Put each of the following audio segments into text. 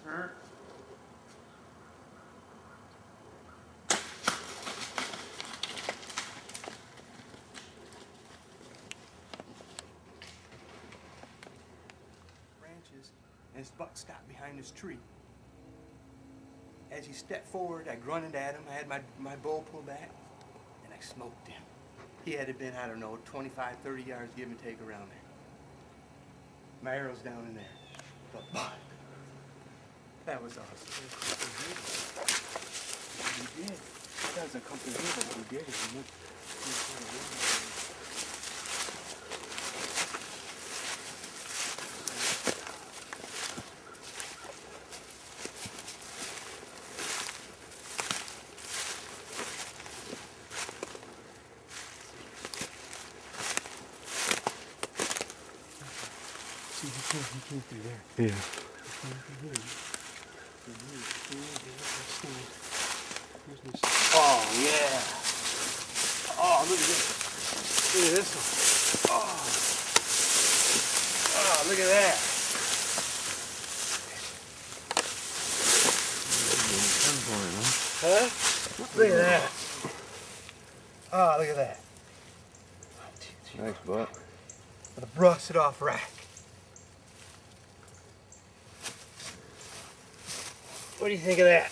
Huh? Branches, and his buck stopped behind this tree. As he stepped forward, I grunted at him. I had my bow pulled back, and I smoked him. He had to been, I don't know, 25, 30 yards, give and take around there. My arrow's down in there. But that was awesome. We did. That doesn't come from here, but we did it. See, he came through there. Yeah. Oh, yeah. Oh, look at this. Look at this one. Oh, look at that. Huh? Look at that. Oh, look at that. Nice buck. With a brusted off rack. What do you think of that?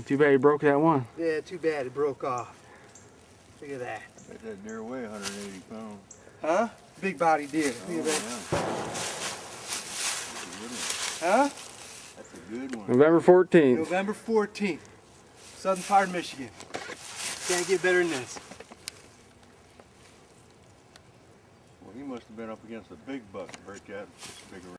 Too bad you broke that one. Yeah, too bad it broke off. Look at that. That deer weigh 180 pounds. Huh? Big body deer. Oh, Look at that. yeah. Huh? That's a good one. November 14th. November 14th. Southern part of Michigan. Can't get better than this. Well, he must have been up against a big buck to break that big around.